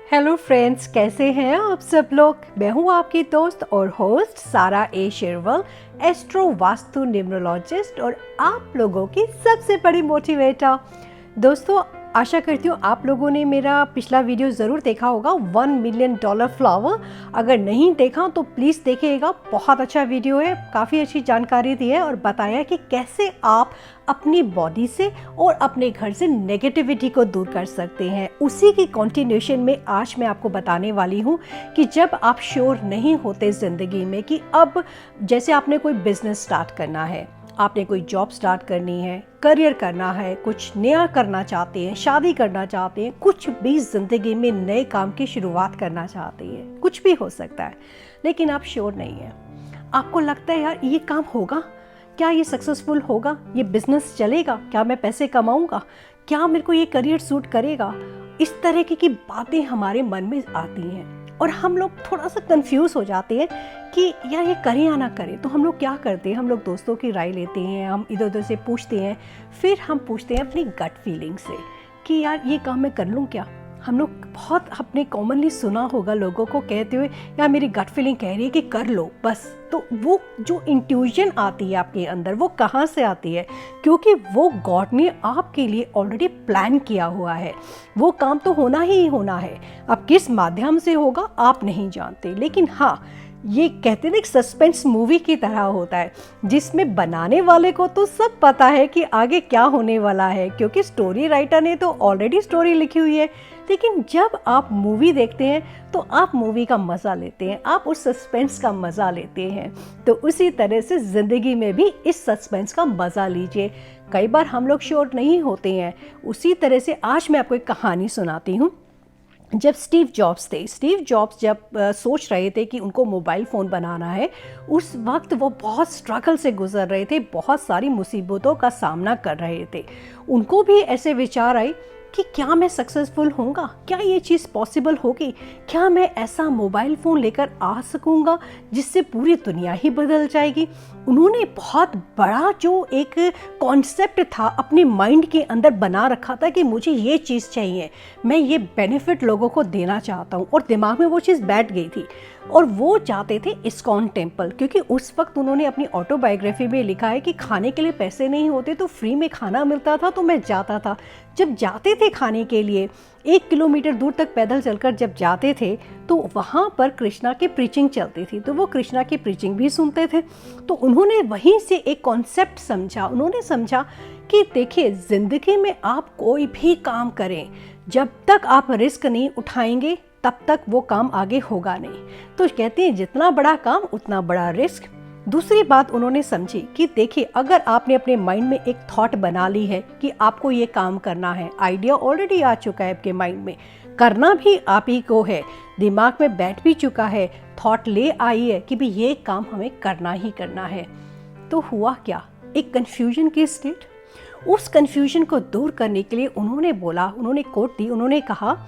Hello friends, कैसे हैं आप सब लोग। मैं हूं आपकी दोस्त और होस्ट सारा ए शेरवल, एस्ट्रो वास्तु न्यूमरोलॉजिस्ट और आप लोगों की सबसे बड़ी मोटिवेटर। दोस्तों, आशा करती हूँ आप लोगों ने मेरा पिछला वीडियो ज़रूर देखा होगा, $1 मिलियन फ्लावर। अगर नहीं देखा तो प्लीज़ देखिएगा, बहुत अच्छा वीडियो है। काफ़ी अच्छी जानकारी दी है और बताया कि कैसे आप अपनी बॉडी से और अपने घर से नेगेटिविटी को दूर कर सकते हैं। उसी की कंटिन्यूशन में आज मैं आपको बताने वाली हूँ कि जब आप श्योर नहीं होते ज़िंदगी में कि अब जैसे आपने कोई बिजनेस स्टार्ट करना है, आपने कोई जॉब स्टार्ट करनी है, करियर करना है, कुछ नया करना चाहते हैं, शादी करना चाहते हैं, कुछ भी ज़िंदगी में नए काम की शुरुआत करना चाहते हैं, कुछ भी हो सकता है, लेकिन आप श्योर नहीं है। आपको लगता है यार ये काम होगा क्या, ये सक्सेसफुल होगा, ये बिजनेस चलेगा क्या, मैं पैसे कमाऊंगा क्या, मेरे को ये करियर सूट करेगा। इस तरह की बातें हमारे मन में आती हैं और हम लोग थोड़ा सा कंफ्यूज हो जाते हैं कि यार ये करें या ना करें। तो हम लोग क्या करते हैं, हम लोग दोस्तों की राय लेते हैं, हम इधर उधर से पूछते हैं, फिर हम पूछते हैं अपनी गट फीलिंग से कि यार ये काम मैं कर लूँ क्या। हम लोग बहुत अपने कॉमनली सुना होगा लोगों को कहते हुए, यार मेरी गट फीलिंग कह रही है कि कर लो बस। तो वो जो इंट्यूजन आती है आपके अंदर, वो कहाँ से आती है? क्योंकि वो गॉड ने आपके लिए ऑलरेडी प्लान किया हुआ है। वो काम तो होना ही होना है। अब किस माध्यम से होगा आप नहीं जानते, लेकिन हाँ, ये कहते हैं एक सस्पेंस मूवी की तरह होता है जिसमें बनाने वाले को तो सब पता है कि आगे क्या होने वाला है, क्योंकि स्टोरी राइटर ने तो ऑलरेडी स्टोरी लिखी हुई है। लेकिन जब आप मूवी देखते हैं तो आप मूवी का मज़ा लेते हैं, आप उस सस्पेंस का मज़ा लेते हैं। तो उसी तरह से ज़िंदगी में भी इस सस्पेंस का मज़ा लीजिए। कई बार हम लोग श्योर नहीं होते हैं। उसी तरह से आज मैं आपको एक कहानी सुनाती हूँ। जब स्टीव जॉब्स जब सोच रहे थे कि उनको मोबाइल फ़ोन बनाना है, उस वक्त वो बहुत स्ट्रगल से गुजर रहे थे, बहुत सारी मुसीबतों का सामना कर रहे थे। उनको भी ऐसे विचार आए कि क्या मैं सक्सेसफुल होऊंगा, क्या ये चीज़ पॉसिबल होगी, क्या मैं ऐसा मोबाइल फ़ोन लेकर आ सकूंगा जिससे पूरी दुनिया ही बदल जाएगी। उन्होंने बहुत बड़ा जो एक कॉन्सेप्ट था अपने माइंड के अंदर बना रखा था कि मुझे ये चीज़ चाहिए, मैं ये बेनिफिट लोगों को देना चाहता हूँ, और दिमाग में वो चीज़ बैठ गई थी। और वो जाते थे इस्कॉन टेम्पल, क्योंकि उस वक्त उन्होंने अपनी ऑटोबायोग्राफी में लिखा है कि खाने के लिए पैसे नहीं होते तो फ्री में खाना मिलता था, तो मैं जाता था। जब जाते थे खाने के लिए 1 किलोमीटर दूर तक पैदल चलकर जब जाते थे तो वहाँ पर कृष्णा की प्रीचिंग चलती थी, तो वो कृष्णा की प्रीचिंग भी सुनते थे। तो उन्होंने वहीं से एक कॉन्सेप्ट समझा। उन्होंने समझा कि देखिए, ज़िंदगी में आप कोई भी काम करें, जब तक आप रिस्क नहीं उठाएंगे तब तक वो काम आगे होगा नहीं। तो कहते हैं जितना बड़ा काम उतना बड़ा रिस्क। दूसरी बात उन्होंने समझी कि देखिए, अगर आपने अपने माइंड में एक थॉट बना ली है कि आपको ये काम करना है, आइडिया ऑलरेडी आ चुका है आपके माइंड में, करना भी आप ही को है, दिमाग में बैठ भी चुका है, थॉट ले आई है कि भी ये काम हमें करना ही करना है, तो हुआ क्या? एक कन्फ्यूजन की स्टेट। उस कन्फ्यूजन को दूर करने के लिए उन्होंने कोट दी, उन्होंने कहा,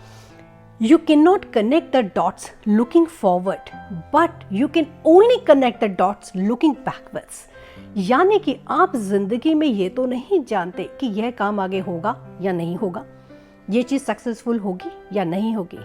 You cannot connect the dots looking forward, but you can only connect the dots looking backwards. यानी कि आप जिंदगी में ये तो नहीं जानते कि यह काम आगे होगा या नहीं होगा, ये चीज़ सक्सेसफुल होगी या नहीं होगी,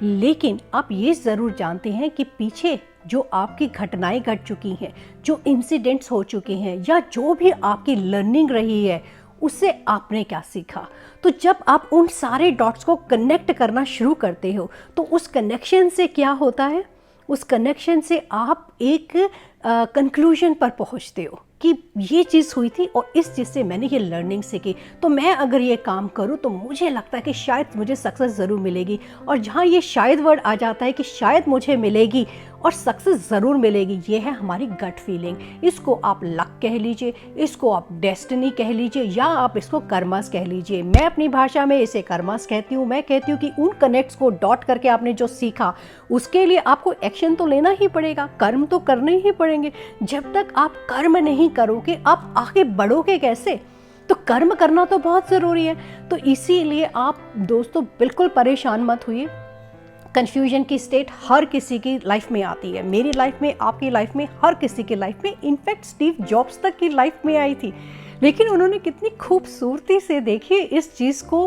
लेकिन आप ये ज़रूर जानते हैं कि पीछे जो आपकी घटनाएं घट चुकी हैं, जो इंसिडेंट्स हो चुके हैं, या जो भी आपकी लर्निंग रही है, उससे आपने क्या सीखा। तो जब आप उन सारे डॉट्स को कनेक्ट करना शुरू करते हो तो उस कनेक्शन से क्या होता है, उस कनेक्शन से आप एक कंक्लूजन पर पहुंचते हो कि ये चीज़ हुई थी और इस चीज़ से मैंने ये लर्निंग सीखी, तो मैं अगर ये काम करूँ तो मुझे लगता है कि शायद मुझे सक्सेस ज़रूर मिलेगी। और जहाँ ये शायद वर्ड आ जाता है कि शायद मुझे मिलेगी और सक्सेस ज़रूर मिलेगी, ये है हमारी गट फीलिंग। इसको आप लक कह लीजिए, इसको आप डेस्टिनी कह लीजिए, या आप इसको कर्मस कह लीजिए। मैं अपनी भाषा में इसे कर्मस कहती हूँ। मैं कहती हूँ कि उन कनेक्ट्स को डॉट करके आपने जो सीखा, उसके लिए आपको एक्शन तो लेना ही पड़ेगा, कर्म तो करने ही पड़ेंगे। जब तक आप कर्म नहीं करोगे आप आगे बढ़ोगे कैसे? तो कर्म करना तो बहुत ज़रूरी है। तो इसीलिए आप दोस्तों बिल्कुल परेशान मत होइए। कन्फ्यूजन की स्टेट हर किसी की लाइफ में आती है, मेरी लाइफ में, आपकी लाइफ में, हर किसी की लाइफ में, इनफैक्ट स्टीव जॉब्स तक की लाइफ में आई थी। लेकिन उन्होंने कितनी खूबसूरती से देखिए इस चीज़ को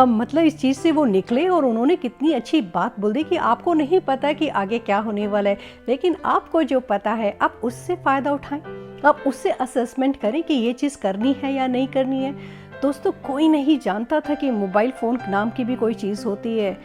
मतलब इस चीज़ से वो निकले और उन्होंने कितनी अच्छी बात बोल दी कि आपको नहीं पता कि आगे क्या होने वाला है, लेकिन आपको जो पता है आप उससे फ़ायदा उठाएं, आप उससे असेसमेंट करें कि ये चीज़ करनी है या नहीं करनी है। दोस्तों, कोई नहीं जानता था कि मोबाइल फ़ोन नाम की भी कोई चीज़ होती है,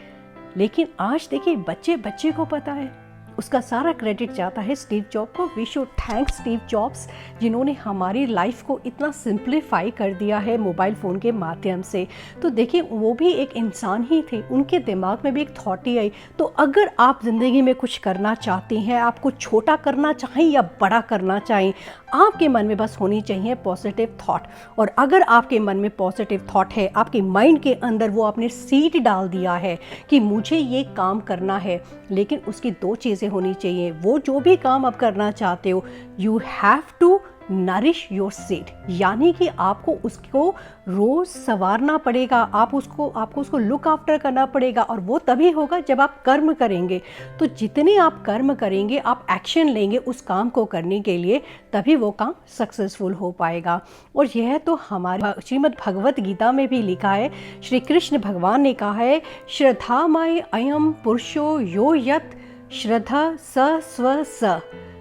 लेकिन आज देखिए बच्चे बच्चे को पता है। उसका सारा क्रेडिट जाता है स्टीव जॉब को। We should thank Steve Jobs, जिन्होंने हमारी लाइफ को इतना सिंप्लीफाई कर दिया है मोबाइल फ़ोन के माध्यम से। तो देखिए वो भी एक इंसान ही थे, उनके दिमाग में भी एक थॉट ही आई। तो अगर आप ज़िंदगी में कुछ करना चाहते हैं, आप कुछ छोटा करना चाहें या बड़ा करना चाहें, आपके मन में बस होनी चाहिए पॉजिटिव थॉट। और अगर आपके मन में पॉजिटिव थॉट है, आपके माइंड के अंदर वो आपने सीड डाल दिया है कि मुझे ये काम करना है, लेकिन उसकी दो चीज़ें होनी चाहिए। वो जो भी काम आप करना चाहते हो, you have to nourish your seed, यानी कि आपको उसको रोज़ संवारना पड़ेगा, आपको उसको लुक आफ्टर करना पड़ेगा। और वो तभी होगा जब आप कर्म करेंगे। तो जितने आप कर्म करेंगे, आप एक्शन लेंगे उस काम को करने के लिए, तभी वो काम सक्सेसफुल हो पाएगा। और यह तो हमारे श्रीमद् भगवत गीता में भी लिखा है। श्री कृष्ण भगवान ने कहा है, श्रद्धामय अयम पुरुषो यो यत श्रद्धा स स्व स।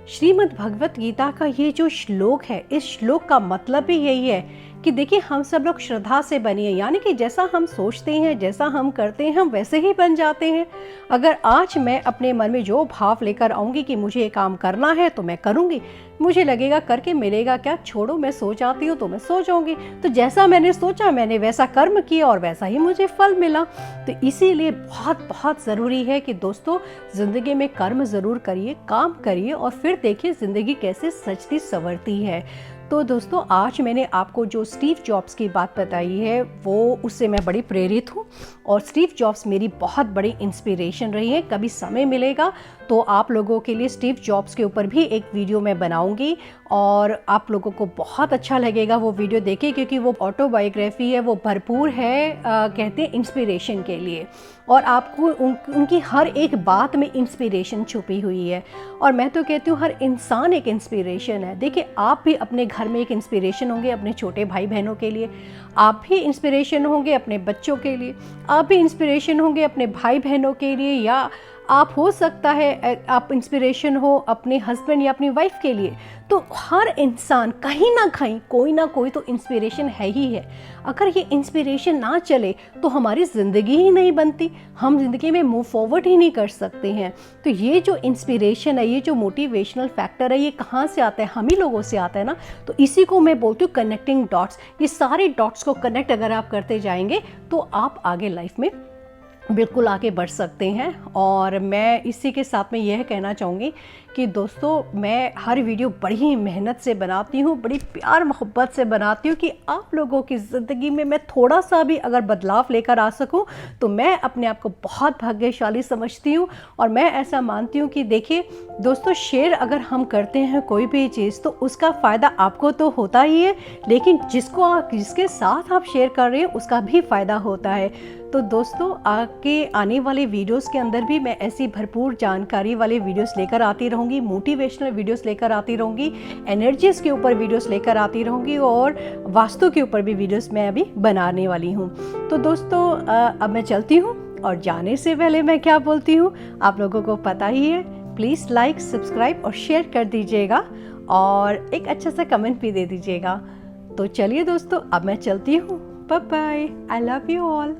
श्रीमद् भगवत गीता का ये जो श्लोक है, इस श्लोक का मतलब भी यही है कि देखिए हम सब लोग श्रद्धा से बनी है, यानी कि जैसा हम सोचते हैं, जैसा हम करते हैं, हम वैसे ही बन जाते हैं। अगर आज मैं अपने मन में जो भाव लेकर आऊँगी कि मुझे ये काम करना है तो मैं करूँगी, मुझे लगेगा करके मिलेगा क्या, छोड़ो मैं सो जाती हूँ तो मैं सो जाऊँगी। तो जैसा मैंने सोचा मैंने वैसा कर्म किया और वैसा ही मुझे फल मिला। तो इसीलिए बहुत बहुत ज़रूरी है कि दोस्तों ज़िंदगी में कर्म ज़रूर करिए, काम करिए और फिर देखिए ज़िंदगी कैसे सजती संवरती है। तो दोस्तों, आज मैंने आपको जो स्टीव जॉब्स की बात बताई है वो उससे मैं बड़ी प्रेरित हूँ और स्टीव जॉब्स मेरी बहुत बड़ी इंस्पिरेशन रही है। कभी समय मिलेगा तो आप लोगों के लिए स्टीव जॉब्स के ऊपर भी एक वीडियो मैं बनाऊंगी और आप लोगों को बहुत अच्छा लगेगा वो वीडियो देखें, क्योंकि वो ऑटोबायोग्राफी है, वो भरपूर है कहते हैं इंस्पिरेशन के लिए। और आपको उनकी हर एक बात में इंस्पिरेशन छुपी हुई है। और मैं तो कहती हूँ हर इंसान एक इंस्पिरेशन है। देखिए आप भी अपने घर में एक इंस्पिरेशन होंगे अपने छोटे भाई बहनों के लिए, आप भी इंस्पिरेशन होंगे अपने बच्चों के लिए, आप भी इंस्पिरेशन होंगे अपने भाई बहनों के लिए, या आप हो सकता है आप इंस्पिरेशन हो अपने हस्बैंड या अपनी वाइफ के लिए। तो हर इंसान कहीं ना कहीं कोई ना कोई तो इंस्पिरेशन है ही है। अगर ये इंस्पिरेशन ना चले तो हमारी ज़िंदगी ही नहीं बनती, हम ज़िंदगी में मूव फॉरवर्ड ही नहीं कर सकते हैं। तो ये जो इंस्पिरेशन है, ये जो मोटिवेशनल फैक्टर है, ये कहाँ से आता है? हम ही लोगों से आता है ना। तो इसी को मैं बोलती हूँ कनेक्टिंग डॉट्स। ये सारे डॉट्स को कनेक्ट अगर आप करते जाएंगे तो आप आगे लाइफ में बिल्कुल आगे बढ़ सकते हैं। और मैं इसी के साथ में यह कहना चाहूँगी कि दोस्तों, मैं हर वीडियो बड़ी ही मेहनत से बनाती हूँ, बड़ी प्यार मोहब्बत से बनाती हूँ कि आप लोगों की ज़िंदगी में मैं थोड़ा सा भी अगर बदलाव लेकर आ सकूँ तो मैं अपने आप को बहुत भाग्यशाली समझती हूँ। और मैं ऐसा मानती हूँ कि देखिए दोस्तों, शेयर अगर हम करते हैं कोई भी चीज़ तो उसका फ़ायदा आपको तो होता ही है, लेकिन जिसके साथ आप शेयर कर रहे हैं उसका भी फ़ायदा होता है। तो दोस्तों, आगे आने वाले वीडियोस के अंदर भी मैं ऐसी भरपूर जानकारी वाले वीडियोस लेकर आती रहूँगी, मोटिवेशनल वीडियोस लेकर आती रहूँगी, एनर्जीज़ के ऊपर वीडियोस लेकर आती रहूँगी और वास्तु के ऊपर भी वीडियोस मैं अभी बनाने वाली हूँ। तो दोस्तों, अब मैं चलती हूँ और जाने से पहले मैं क्या बोलती हूँ आप लोगों को पता ही है। प्लीज़ लाइक, सब्सक्राइब और शेयर कर दीजिएगा और एक अच्छा सा कमेंट भी दे दीजिएगा। तो चलिए दोस्तों, अब मैं चलती हूँ। Bye bye, I love you all.